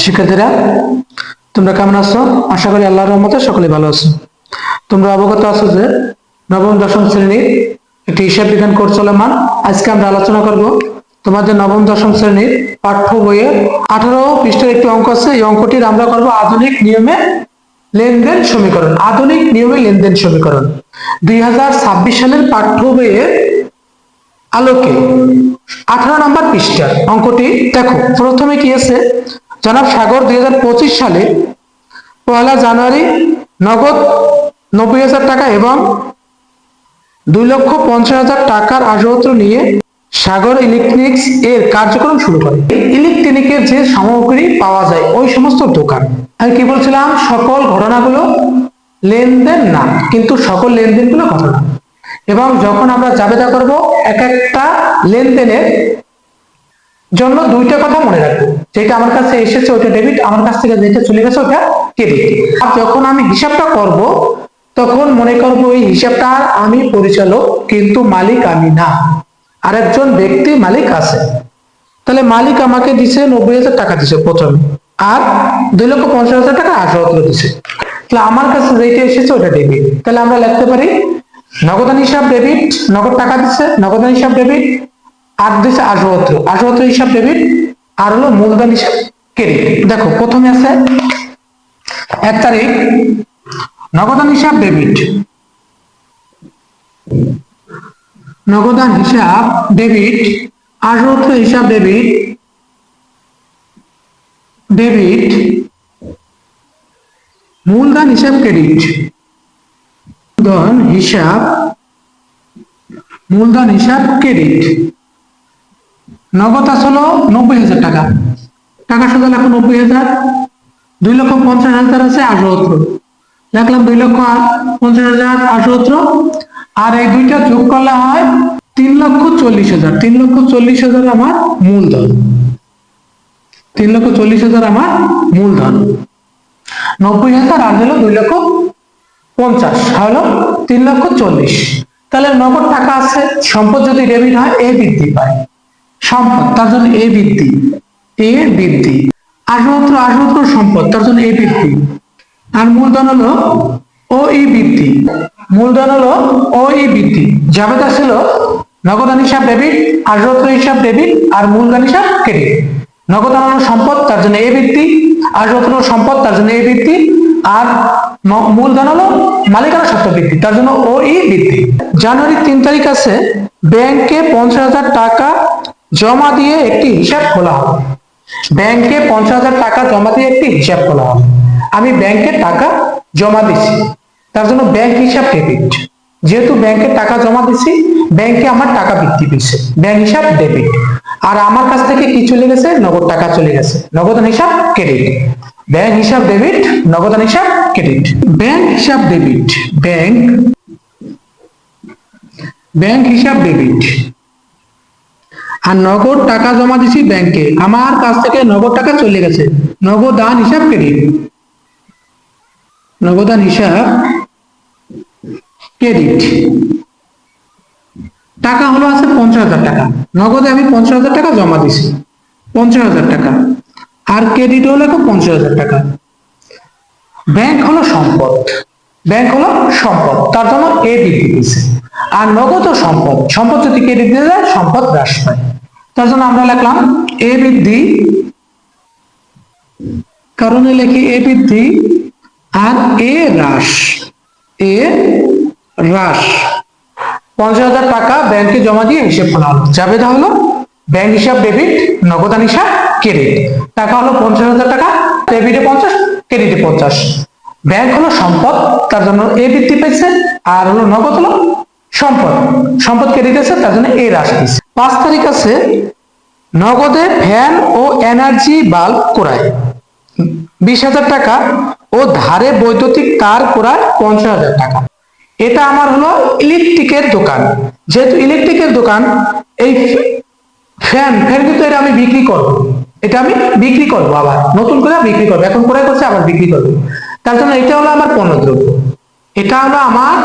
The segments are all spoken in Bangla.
শিক্ষার্থীরা, তোমরা কেমন আছো? আশা করি আল্লাহর রহমতে সকলে ভালো আছো। তোমরা অবগত আছো যে নবম দশম শ্রেণীর একটি হিসাব বিজ্ঞান কোর্স চলমান। আজকে আমরা আলোচনা করব তোমাদের নবম দশম শ্রেণীর পাঠ্য বইয়ের 18 পৃষ্ঠার একটি অঙ্ক আছে। এই অঙ্কটির আমরা করব আধুনিক নিয়মে লেনদেন সমীকরণ। আধুনিক নিয়মে লেনদেন সমীকরণ 2026 সালের পাঠ্য বইয়ের আলোকে 18 নম্বর পৃষ্ঠা অঙ্কটি দেখো। প্রথমে কি আছে, জনাব সাগর 2025 সালে 1 জানুয়ারি নগদ 90,000 টাকা এবং 2,50,000 টাকার আসবাবপত্র নিয়ে সাগর ইলেকট্রনিক্স এর কার্যক্রম শুরু করে। ইলেকট্রনিকের যে সামগ্রী পাওয়া যায় ওই সমস্ত দোকান। আমি কি বলছিলাম, সকল ঘটনাগুলো লেনদেন না, কিন্তু সকল লেনদেনগুলো ঘটনা। এবং যখন আমরা জাবেদা করব এক একটা লেনদেনের জন্য দুইটা কথা মনে রাখবো, যেটা আমার কাছে এসেছে ওটা ডেবিট, আমার কাছ থেকে যেটা চলে গেছে ওটা ক্রেডিট। আর যখন আমি হিসাবটা করব তখন মনে করবো এই হিসাবটার আমি পরিচালক, কিন্তু মালিক আমি না, আরেকজন ব্যক্তি মালিক আছে। তাহলে মালিক আমাকে দিছে 90,000 টাকা দিছে প্রথমে, আর 2,50,000 টাকা আসবাবপত্র দিছে। তাহলে আমার কাছে যেটা এসেছে ওটা ডেবিট। তাহলে আমরা লিখতে পারি নগদান হিসাব ডেবিট, নগদ টাকা দিচ্ছে, নগদান হিসাব ডেবিট, আর দিচ্ছে আসবাবপত্র, আসবাবপত্র হিসাব ডেবিট, আর হলো মূলধন হিসাব ক্রেডিট। দেখো প্রথমে আছে 1 তারিখ নগদান হিসাব ডেবিট, নগদান হিসাব ডেবিট, আসবাবপত্র হিসাব ডেবিট, ডেবিট, মূলধন হিসাব ক্রেডিট, মূলধন হিসাব ক্রেডিট। নগদ আসলো 90,000 টাকা, টাকা সোজা লেখো 90,000, 2,50,000 আছে আসবাবপত্র, লিখলাম 2,50,000 আসবাবপত্র, আর এই দুইটা যোগ করলে হয় 3,40,000। 3,40,000 আমার মূলধন, 3,40,000 আমার মূলধন। 90,000 আর হলো 2,50,000 হলো 3,40,000। তাহলে নগদ টাকা আছে, সম্পদ যদি ডেবিট হয় এ বৃদ্ধি পায়, সম্পদ তার জন্য এ বৃদ্ধি, এ বৃদ্ধি। আসবাবপত্র, আসবাবপত্র সম্পদ তার জন্য এ বৃদ্ধি, আর মূলধন হলো ও ই বৃদ্ধি, মূলধন হলো ও ই বৃদ্ধি। জাবেদা ছিল নগদান হিসাব ডেবিট, আসবাবপত্র হিসাব ডেবিট, আর মূলধন হিসাব ক্রেডিট। নগদান হলো সম্পদ তার জন্য এ বৃদ্ধি, আসবাবপত্র হলো সম্পদ তার জন্য এ বৃদ্ধি, আর মূলধন হলো মালিকানা সত্ত্ব বৃদ্ধি তার জন্য ও ই বৃদ্ধি। জানুয়ারি 3 তারিখ আছে ব্যাংকে 50,000 টাকা জমা দিয়ে একটি হিসাব খোলা হবে। ব্যাংকে 50,000 টাকা জমা দিয়ে একটি হিসাব খোলা হবে। আমি ব্যাংকে টাকা জমা দিছি তার জন্য ব্যাংক হিসাব ডেবিট। যেহেতু ব্যাংকে টাকা জমা দিছি, ব্যাংকে আমার টাকা বৃদ্ধি পেয়েছে, ব্যাংক হিসাব ডেবিট। আর আমার কাছ থেকে কি চলে গেছে? নগদ টাকা চলে গেছে, নগদান হিসাব ক্রেডিট। ব্যাংক হিসাব ডেবিট, নগদান হিসাব ক্রেডিট। ব্যাংক হিসাব ডেবিট, ব্যাংক হিসাব ডেবিট, আর নগদ টাকা জমা দিছি ব্যাংকে, আমার কাছ থেকে নগদ টাকা চলে গেছে, নগদান হিসাব ক্রেডিট, নগদান হিসাব ক্রেডিট। টাকা হলো আছে 50,000 টাকা, নগদে আমি 50,000 টাকা জমা দিছি, 50,000 টাকা, আর ক্রেডিট হলো 50,000 টাকা। ব্যাংক হলো সম্পদ, ব্যাংক হলো সম্পদ তার জন্য এ বৃদ্ধি পেয়েছে, আর নগদ ও সম্পদ, সম্পদ যদি ক্রেডিট দিয়ে যায় সম্পদ হ্রাস পায়, তার জন্য আমরা লিখলাম এ বৃদ্ধি, কারণে লিখি এ বৃদ্ধি, আর এ হ্রাস, এ হ্রাস। 50,000 টাকা ব্যাংকে জমা দিয়ে হিসাব খোলা হলো। জাবেদা হলো ব্যাংক হিসাব ডেবিট, নগদান হিসাব ক্রেডিট। টাকা হলো 50,000 টাকা, ডেবিটে 50, ক্রেডিটে 50। ব্যাংক হলো সম্পদ তার জন্য এ বৃদ্ধি পেয়েছে, আর হলো নগদ হলো সম্পদ, সম্পদ ক্রেডিট আছে তার জন্য এ হ্রাস পেয়েছে। 5 তারিখ আছে নগদে ফ্যান ও এনার্জি বাল্ব ক্রয় 20,000 টাকা ও ধারে বৈদ্যুতিক তার ক্রয় 50,000 টাকা। এটা আমার হলো ইলেকট্রিকের দোকান। যেহেতু ইলেকট্রিকের দোকান, এই ফ্যান কিন্তু এটা আমি বিক্রি করব, এটা আমি বিক্রি করব, আবার নতুন করে বিক্রি করব, এখন ক্রয় করছে আবার বিক্রি করব, তার জন্য এটা হলো আমার পণ্যদ্রব্য। এটা হলো আমার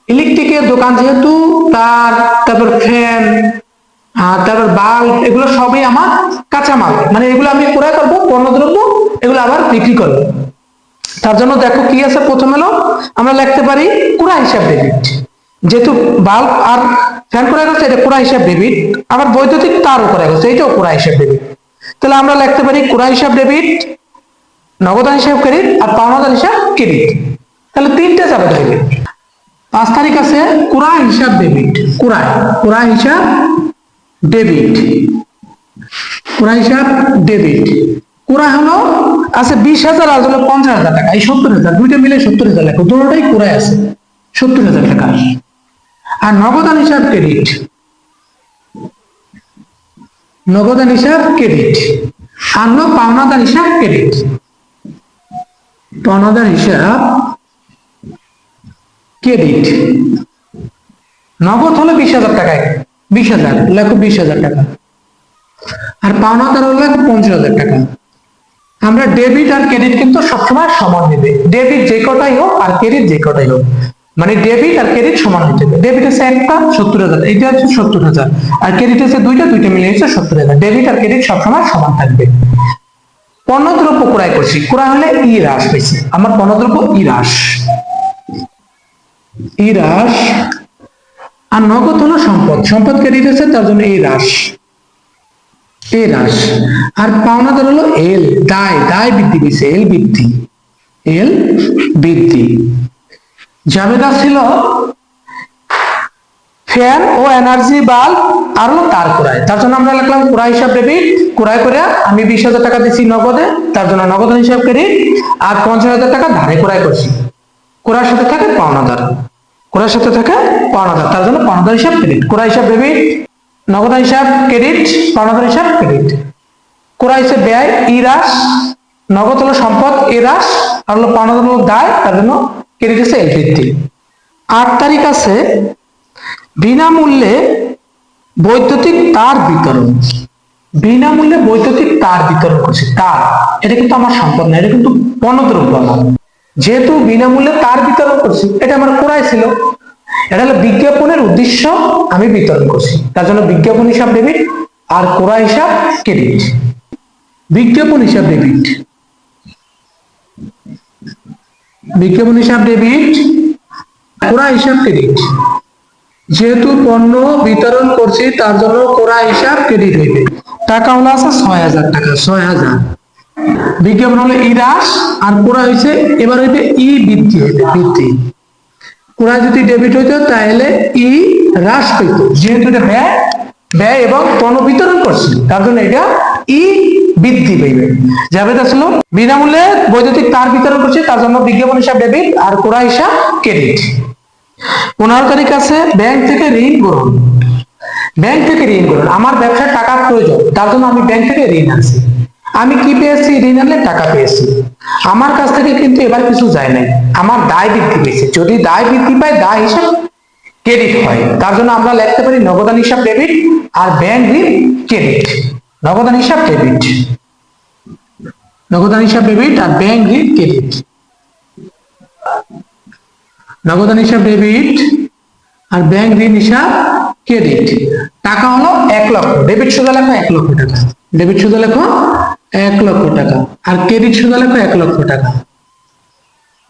ইলেকট্রিকের দোকান, যেহেতু তার, তারপর ফ্যান, আর তারপর বাল্ব, এগুলো সবই আমার কাঁচামাল, মানে এগুলো আমি ক্রয় করবো, পণ্যদ্রব্য, এগুলো আবার বিক্রি করবো। তার জন্য দেখো কি আছে, প্রথম হলো আমরা লিখতে পারি ক্রয় হিসাব ডেবিট। যেহেতু বাল্ব আর ফ্যান ক্রয় করছে, এটা ক্রয় হিসাব ডেবিট। আবার বৈদ্যুতিক তারও ক্রয় করছে, এটাও ক্রয় হিসাব ডেবিট। তাহলে আমরা লিখতে পারি ক্রয় হিসাব ডেবিট, নগদান হিসাব ক্রেডিট, আর পাওনাদার হিসাব ক্রেডিট। তাহলে তিনটে যাবে ডেবিট। 5 তারিখ আছে ক্রয় হিসাব ডেবিট। ক্রয় হিসাব ডেবিট, ক্রয় হিসাব ডেবিট। ক্রয় হলো আছে 20,000 আর হলো 50,000 টাকা, এই 70,000, দুইটা মিলে 70,000 লেখো, দুটোটাই ক্রয় আছে 70,000 টাকা। আর নগদান হিসাব ক্রেডিট, নগদান হিসাব ক্রেডিট। আর হলো পাওনাদার হিসাব ক্রেডিট, পাওনাদার হিসাব ক্রেডিট। নগদ হলো 20,000 টাকায়, 20,000 লেখো, 20,000 টাকা। আর পাওনাদার হলো 50,000 টাকা। আমরা ডেবিট আর ক্রেডিট কিন্তু সবসময় সমান নেবে, ডেবিট যে কটাই হোক আর ক্রেডিট যে কটাই হোক, মানে ডেবিট আর ক্রেডিট সমান হতে হবে। ডেবিট আছে একটা, 70,000, এটা হচ্ছে 70,000, আর ক্রেডিট আছে দুইটা, দুইটা মিলে হচ্ছে 70,000। ডেবিট আর ক্রেডিট সবসময় সমান থাকবে। পণ্যদ্রব্য ক্রয় করছি, ক্রয় হলে ই হ্রাস পেয়েছি, আমার পণ্যদ্রব্য ই হ্রাস, ই হ্রাস। আর নগদ হলো সম্পদ, সম্পদ ক্রেডিট আছে, তার জন্য এই হ্রাস, এই হ্রাস। আর পাওনাদার হলো এল, দায়, দায় বৃদ্ধি পেয়েছে, এল বৃদ্ধি, এল বৃদ্ধি। জাবেদা ছিল ফ্যান ও এনার্জি বাল্ব আর হলো তার ক্রয়, তার জন্য আমরা লিখলাম ক্রয় হিসাব ডেবিট। ক্রয় করে আমি 20,000 টাকা দিচ্ছি নগদে, তার জন্য নগদ হিসাব ক্রেডিট। আর 50,000 টাকা ধারে ক্রয় করছি, ক্রয়ের সাথে থাকে পাওনাদার, ক্রয়ের সাথে থাকে পাওনাদার, তার জন্য পাওনাদার হিসাব ক্রেডিট। ক্রয় হিসাব ডেবিট, নগদ হিসাব ক্রেডিট, পাওনাদার হিসাব ক্রেডিট। ক্রয় হিসাব ব্যয় ই হ্রাস, নগদ হলো সম্পদ এ হ্রাস, আর হলো পাওনাদার হলো দায়, তার জন্য ক্রেডিট হচ্ছে এল বৃদ্ধি। 8 তারিখ আছে বিনামূল্যে বৈদ্যুতিক তার বিতরণ। বিনামূল্যে বৈদ্যুতিক তার বিতরণ করছে, তার, এটা কিন্তু আমার সম্পদ না, এটা কিন্তু পণ্যদ্রব্য আমার। যেহেতু বিনামূল্যে তার বিতরণ করছি, এটা আমার ক্রয় ছিল, এটা হলো বিজ্ঞাপনের উদ্দেশ্য আমি বিতরণ করছি, তার জন্য বিজ্ঞাপন হিসাব ডেবিট আর ক্রয় হিসাব ক্রেডিট। বিজ্ঞাপন হিসাব ডেবিট, বিজ্ঞাপন হিসাব ডেবিট, ক্রয় হিসাব ক্রেডিট। যেহেতু পণ্য বিতরণ করছি, তার জন্য ক্রয় হিসাব ক্রেডিট হইবে। টাকা হলো আছে 6,000 টাকা, 6,000। বিজ্ঞাপন হলো ই হ্রাস, আর ক্রয় হয়েছে এবার হইবে ই বৃদ্ধি, হইবে বৃদ্ধি। ক্রয় যদি ডেবিট হইতো তাহলে ই হ্রাস পেত, যেহেতু এটা ব্যয়, ব্যয় এবং পণ্য বিতরণ করছি, তার জন্য এটা ই বৃদ্ধি পাইবে। জাবেদা ছিল বিনামূল্যে বৈদ্যুতিক তার বিতরণ করছে, তার জন্য বিজ্ঞাপন হিসাব ডেবিট আর ক্রয় হিসাব ক্রেডিট। 15 তারিখ আছে ব্যাংক থেকে ঋণ গ্রহণ। ব্যাংক থেকে ঋণ গ্রহণ, আমার ব্যবসার টাকা প্রয়োজন, তার জন্য আমি ব্যাংক থেকে ঋণ আনছি। আমি কি পেয়েছি, ঋণ আনলে টাকা পেয়েছি, আমার কাছ থেকে কিন্তু এবার কিছু যায় নাই, আমার দায় বৃদ্ধি পেয়েছে। যদি দায় বৃদ্ধি পায়, দায় হিসাব ক্রেডিট হয়, তার জন্য আমরা লিখতে পারি নগদান হিসাব ডেবিট আর ব্যাংক ঋণ ক্রেডিট। নগদান হিসাব ডেবিট, নগদান হিসাব ডেবিট আর ব্যাংক ঋণ ক্রেডিট। নগদান হিসাব ডেবিট আর ব্যাংক ঋণ হিসাব ক্রেডিট। টাকা হলো 1 লক্ষ, ডেবিট সোজা লেখো 1 লক্ষ টাকা, ডেবিট সোজা লেখো 1 লক্ষ টাকা, আর ক্রেডিট সোজা লেখো 1 লক্ষ টাকা।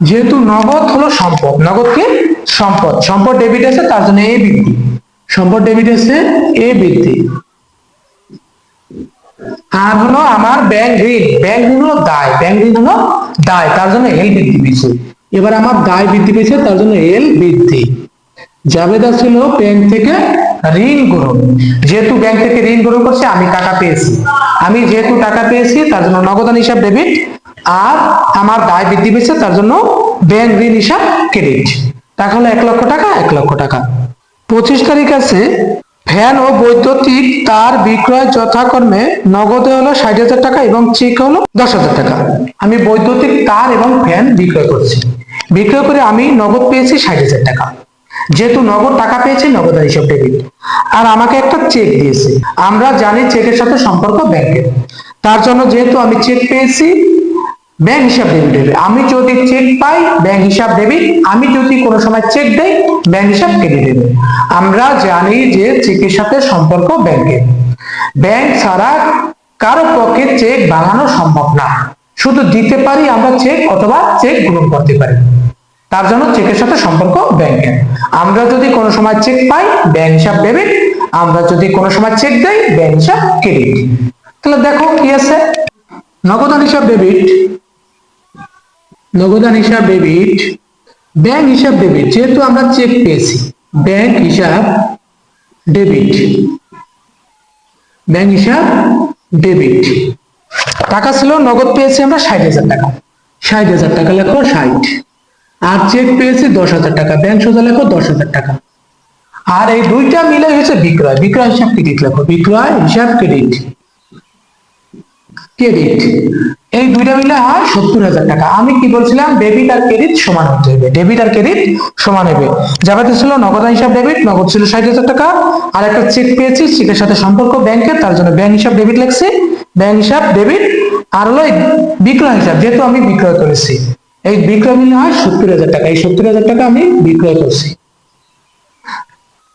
যেহেতু নগদ হলো সম্পদ, নগদ কি সম্পদ, সম্পদ ডেবিট আছে, তার জন্য এ বৃদ্ধি, সম্পদ ডেবিট আছে এ বৃদ্ধি। আর হলো আমার ব্যাংক ঋণ, ব্যাংক ঋণ হলো দায়, ব্যাংক ঋণ হলো দায়, তার জন্য এল বৃদ্ধি পেয়েছে। এবার আমার দায় বৃদ্ধি পেয়েছে, তার জন্য এল বৃদ্ধি। জাবেদা ছিল ব্যাংক থেকে ঋণ গ্রহণ, যেহেতু ব্যাংক থেকে ঋণ গ্রহণ করছে, আমি টাকা পেয়েছি, আমি যেহেতু টাকা পেয়েছি, তার জন্য নগদান হিসাব ডেবিট, আর আমার দায় বৃদ্ধি পেয়েছে, তার জন্য ব্যাংক ঋণ হিসাব ক্রেডিট। টাকা হলো 1 লক্ষ টাকা, 1 লক্ষ টাকা। 25 তারিখ আছে ফ্যান ও বৈদ্যুতিক তার বিক্রয় যথাক্রমে নগদে হলো 60,000 টাকা এবং চেক হলো 10,000 টাকা। আমি বৈদ্যুতিক তার এবং ফ্যান বিক্রয় করছি, বিক্রয় করে আমি নগদ পেয়েছি 60,000 টাকা। যেহেতু নগদ টাকা পেয়েছি, নগদান হিসাব ডেবিট। আর আমাকে একটা চেক দিয়েছে, আমরা জানি চেকের সাথে সম্পর্ক ব্যাংকের, তার জন্য যেহেতু আমি চেক পেয়েছি, ব্যাংক হিসাব ডেবিট হবে। আমি যদি চেক পাই ব্যাংক হিসাব ডেবিট, আমি যদি কোনো সময় চেক দেই ব্যাংক হিসাব ক্রেডিট হবে। আমরা জানি যে চেকের সাথে সম্পর্ক ব্যাংকের। ব্যাংক ছাড়া কারো পক্ষে চেক বানানো সম্ভব না, শুধু দিতে পারি আমরা চেক অথবা চেক গ্রহণ করতে পারি। তার জন্য চেকের সাথে সম্পর্ক ব্যাংকের। আমরা যদি কোনো সময় চেক পাই ব্যাংক হিসাব ডেবিট, আমরা যদি কোনো সময় চেক দেই ব্যাংক হিসাব ক্রেডিট। তাহলে দেখো কি আছে, নগদান হিসাব ডেবিট, নগদান হিসাব ডেবিট, ব্যাংক হিসাব ডেবিট। যেহেতু আমরা চেক পেয়েছি, ব্যাংক হিসাব ডেবিট, ব্যাংক হিসাব ডেবিট। টাকা ছিল, নগদ পেয়েছি আমরা 60,000 টাকা, 60,000 টাকা লেখো 60। আর চেক পেয়েছি 10,000 টাকা, ব্যাংক সোজা লেখো 10,000 টাকা। আর এই দুইটা মিলে হচ্ছে বিক্রয়, বিক্রয় হিসাব ক্রেডিট লেখো, বিক্রয় হিসাব ক্রেডিট, ক্রেডিট। এই দুইটা মিলে হয় 70,000 টাকা। আমি কি বলছিলাম, ডেবিট আর ক্রেডিট সমান হতে হবে, ডেবিট আর ক্রেডিট সমান হবে। যাতে ছিল নগদ হিসাব ডেবিট, নগদ ছিল 60,000 টাকা, আর একটা চেক পেয়েছি, চেকের সাথে সম্পর্ক ব্যাংকের, তার জন্য ব্যাংক হিসাব ডেবিট লিখছি, ব্যাংক হিসাব ডেবিট। আর হলো বিক্রয় হিসাব, যেহেতু আমি বিক্রয় করেছি, এই বিক্রয় মিলে হয় 70,000 টাকা। এই 70,000 টাকা আমি বিক্রয় করছি,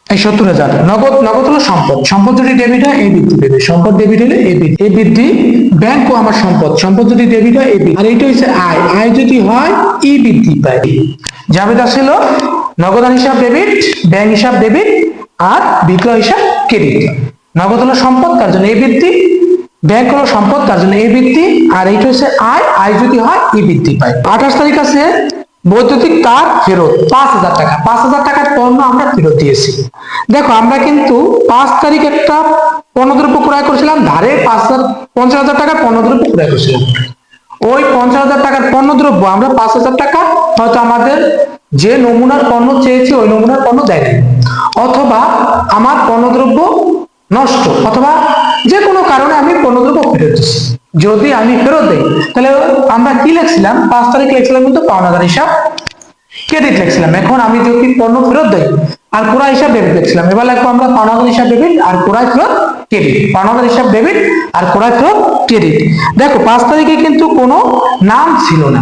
এই 70,000। নগদ, নগদ হলো সম্পদ, সম্পদ যদি ডেবিট হয় এই বৃদ্ধি পেবে, সম্পদ ডেবিট হলে এই বৃদ্ধি, এই বৃদ্ধি। ব্যাংক ও আমার সম্পদ, সম্পদ যদি ডেবিট হয় এই বৃদ্ধি, আর এইটা হচ্ছে আয়, আয় যদি হয় ই বৃদ্ধি পায়। জাবেদা ছিল নগদান হিসাব ডেবিট, ব্যাংক হিসাব ডেবিট, আর বিক্রয় হিসাব ক্রেডিট। নগদ হলো সম্পদ, তার জন্য এই বৃদ্ধি, ব্যাংক হলো সম্পদ, তার জন্য এই বৃদ্ধি, আর এইটা হচ্ছে আয়, আয় যদি হয় ই বৃদ্ধি পায়। 28 তারিখ আছে বৈদ্যুতিক তার ফেরত 5,000 টাকা, 5,000 টাকার পণ্য আমরা ফেরত দিয়েছি। দেখো আমরা কিন্তু 5 তারিখ একটা পণ্যদ্রব্য ক্রয় করেছিলাম, ধারে 50,000 টাকার পণ্যদ্রব্য ক্রয় করেছিলাম। ওই 50,000 টাকার পণ্যদ্রব্য আমরা 5,000 টাকা হয়তো আমাদের যে নমুনার পণ্য চেয়েছি ওই নমুনার পণ্য দেয় নাই, অথবা আমার পণ্যদ্রব্য নষ্ট, অথবা যে কোনো কারণে আমি পণ্যদ্রব্য ফেরত দিচ্ছি। যদি আমি ফেরত দেই তাহলে আমরা কি লিখছিলাম, 5 তারিখ লিখছিলাম কিন্তু পাওনাদার হিসাব ক্রেডিট লিখছিলাম। এখন আমি যদি পণ্য ফেরত দেই আর ক্রয় হিসাব ডেবিট লিখছিলাম, এবার লিখবো আমরা পাওনাদার হিসাব ডেবিট আর ক্রয় ফেরত ক্রেডিট, পাওনাদার হিসাব ডেবিট আর ক্রয় ফেরত ক্রেডিট। দেখো 5 তারিখে কিন্তু কোনো নাম ছিল না,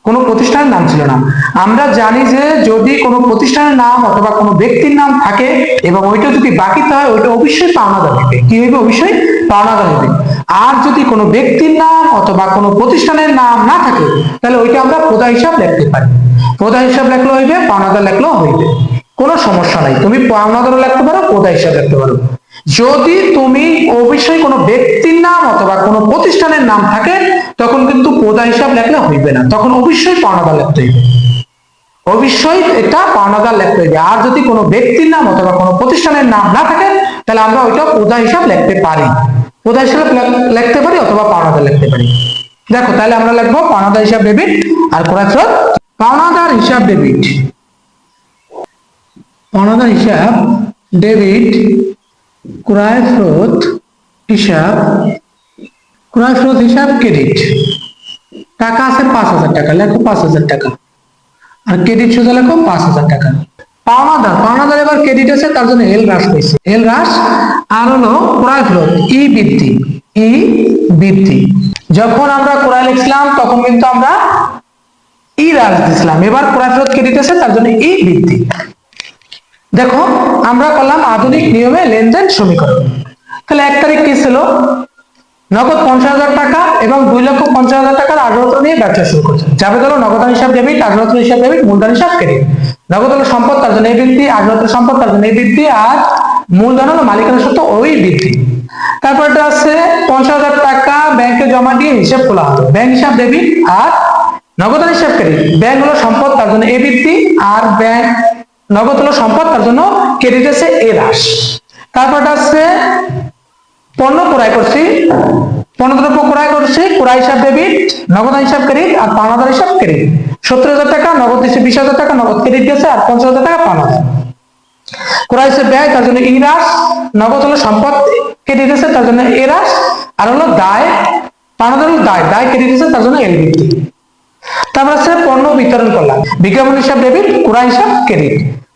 কোনো প্রতিষ্ঠানের নাম ছিল না। আমরা জানি যে যদি কোনো প্রতিষ্ঠানের নাম অথবা কোনো ব্যক্তির নাম থাকে এবং ওইটা যদি বাকিতে হয় ওইটা অবশ্যই পাওনাদার হবে। কি হবে? অবশ্যই পাওনাদার হবে। আর যদি কোনো ব্যক্তির নাম অথবা কোনো প্রতিষ্ঠানের নাম না থাকে তাহলে ওইটা আমরা প্রদায় হিসাব লিখতে পারি। প্রদায় হিসাব লিখলেও হইবে, পাওনাদার লিখলেও হইবে, কোনো সমস্যা নাই। তুমি পাওনাদারও লিখতে পারো, প্রদায় হিসাব লিখতে পারো। যদি তুমি অবশ্যই কোনো ব্যক্তির নাম অথবা কোনো প্রতিষ্ঠানের নাম থাকে তখন কিন্তু প্রদায় হিসাব লিখলে হইবে না, তখন অবশ্যই পাওনাদার লিখতে হইবে, অবশ্যই এটা পাওনাদার লিখতে হইবে। আর যদি কোনো ব্যক্তির নাম অথবা কোনো প্রতিষ্ঠানের নাম না থাকে তাহলে আমরা ওইটা প্রদায় হিসাব লিখতে পারি, প্রদায় হিসাব লিখতে পারি অথবা পাওনাদার লিখতে পারি। দেখো তাহলে আমরা লিখবো পাওনাদার হিসাব ডেবিট আর ক্রয় ফেরত। পাওনাদার হিসাব ডেবিট, পাওনাদার হিসাব ডেবিট, ক্রয় ফেরত হিসাব, ক্রয় ফেরত হিসাব ক্রেডিট। টাকা আছে 5,000 টাকা, লেখো 5,000 টাকা, আর ক্রেডিট সোজা লেখো 5,000 টাকা। পাওনাদার, পাওনাদার এবার ক্রেডিট আছে তার জন্য এল হ্রাস হয়েছে, এল হ্রাস। আর হলো ক্রয় ফেরত ই বৃদ্ধি, ই বৃদ্ধি। যখন আমরা ক্রয় লিখছিলাম তখন কিন্তু আমরা ই হ্রাস দিছিলাম, এবার ক্রয় ফেরত ক্রেডিট আছে তার জন্য ই বৃদ্ধি। দেখো আমরা করলাম আধুনিক নিয়মে লেনদেন সমীকরণ। তাহলে 1 তারিখ কি ছিল, নগদ 50,000 টাকা এবং 2,50,000 টাকার আগ্রহত নিয়ে ব্যবসা শুরু করছে। যাবে হলো নগদান হিসাব ডেবিট, আগ্রহত হিসাব ডেবিট, মূলধন হিসাব ক্রেডিট। নগদ হলো সম্পদ তার জন্য এই বৃদ্ধি, আগ্রহত সম্পদ তার জন্য এই বৃদ্ধি, আর মূলধন হলো মালিকানা সত্ত্ব ওই বৃদ্ধি। তারপর এটা আছে 50,000 টাকা ব্যাংকে জমা দিয়ে হিসাব খোলা হলো, ব্যাংক হিসাব ডেবিট আর নগদান হিসাব ক্রেডিট। ব্যাংক হলো সম্পদ তার জন্য এই বৃদ্ধি, আর ব্যাংক নগদ হলো সম্পদ তার জন্য ক্রেডিট আছে এ হ্রাস। তারপরটা আছে পণ্য ক্রয় করছি, পণ্যদ্রব্য ক্রয় করছি, ক্রয় হিসাব ডেবিট, নগদ হিসাব ক্রেডিট আর পাওনাদার হিসাব ক্রেডিট। 70,000 টাকা নগদ দিচ্ছে, 20,000 টাকা নগদ ক্রেডিট গেছে, আর 50,000 টাকা পাওনাদার। ক্রয় হিসাব ব্যয় তার জন্য ই হ্রাস, নগদ হলো সম্পদ ক্রেডিট আছে তার জন্য এ হ্রাস, আর হলো দায়, পাওনাদার হলো দায়, দায় ক্রেডিট আছে তার জন্য এল বৃদ্ধি। তারপর আছে পণ্য বিতরণ করলাম, বিজ্ঞাপন হিসাব ডেবিট, ক্রয় হিসাব ক্রেডিট।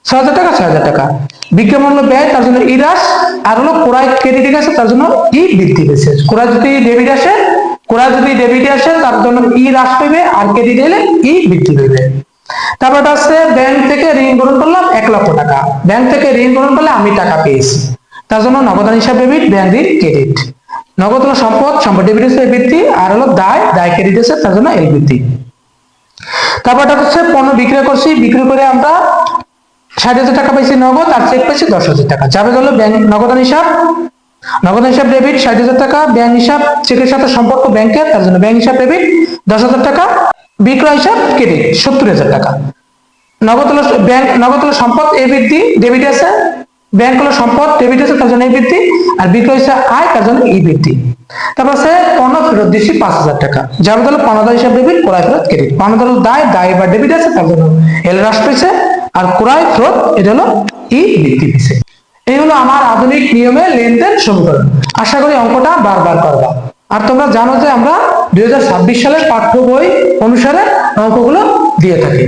6,000 টাকা 6,000 টাকা। বিজ্ঞাপন হলো ব্যয় তার জন্য ই হ্রাস, আর হলো ক্রয় ক্রেডিট আছে তার জন্য ই বৃদ্ধি পেয়েছে। ক্রয় যদি ডেবিট আসে ক্রয় যদি ডেবিটে আসে তার জন্য ই হ্রাস পাইবে, আর ক্রেডিট এলে ই বৃদ্ধি পাইবে। তারপরটা হচ্ছে ব্যাংক থেকে ঋণ গ্রহণ করলাম 1,00,000 টাকা, ব্যাংক থেকে ঋণ গ্রহণ করলে আমি টাকা পেয়েছি, তার জন্য নগদান হিসাব ডেবিট, ব্যাংক ঋণ ক্রেডিট। নগদ হলো সম্পদ, সম্পদ ডেবিট হচ্ছে এ বৃদ্ধি, আর হলো দায়, দায় ক্রেডিট হচ্ছে তার জন্য এল বৃদ্ধি। তারপরটা হচ্ছে পণ্য বিক্রয় করছি, বিক্রি করে আমরা 60,000 টাকা পাইছি নগদ, আর চেক পাইছি 10,000 টাকা। যাবে হলো ব্যাংক নগদান হিসাব, নগদান হিসাব ডেবিট 60,000 টাকা, ব্যাংক হিসাব চেকের সাথে সম্পর্ক ব্যাংকের, তার জন্য ব্যাংক হিসাব ডেবিট 10,000 টাকা, বিক্রয় হিসাব ক্রেডিট 70,000 টাকা। নগদ হলো ব্যাংক, নগদ হলো সম্পদ এ বৃদ্ধি, ডেবিট আছে, ব্যাংক হলো সম্পদ ডেবিট আছে তার জন্য এই বৃদ্ধি, আর বিক্রয় হচ্ছে আয় তার জন্য ই বৃদ্ধি। তারপর আছে পণ্য ফেরত দিচ্ছি 5,000 টাকা, যাবে হলো পাওনাদার হিসাব ডেবিট, ক্রয় ফেরত ক্রেডিট। পাওনাদার হলো দায়, দায় বা ডেবিট আছে তার জন্য এল হ্রাস পেয়েছে, আর ক্রয় ফেরত এটা হলো ই বৃদ্ধি পেয়েছে। এই হলো আমার আধুনিক নিয়মে লেনদেন সমীকরণ। আশা করি অঙ্কটা বারবার করবা। আর তোমরা জানো যে আমরা 2026 সালের পাঠ্য বই অনুসারে অঙ্কগুলো দিয়ে থাকি।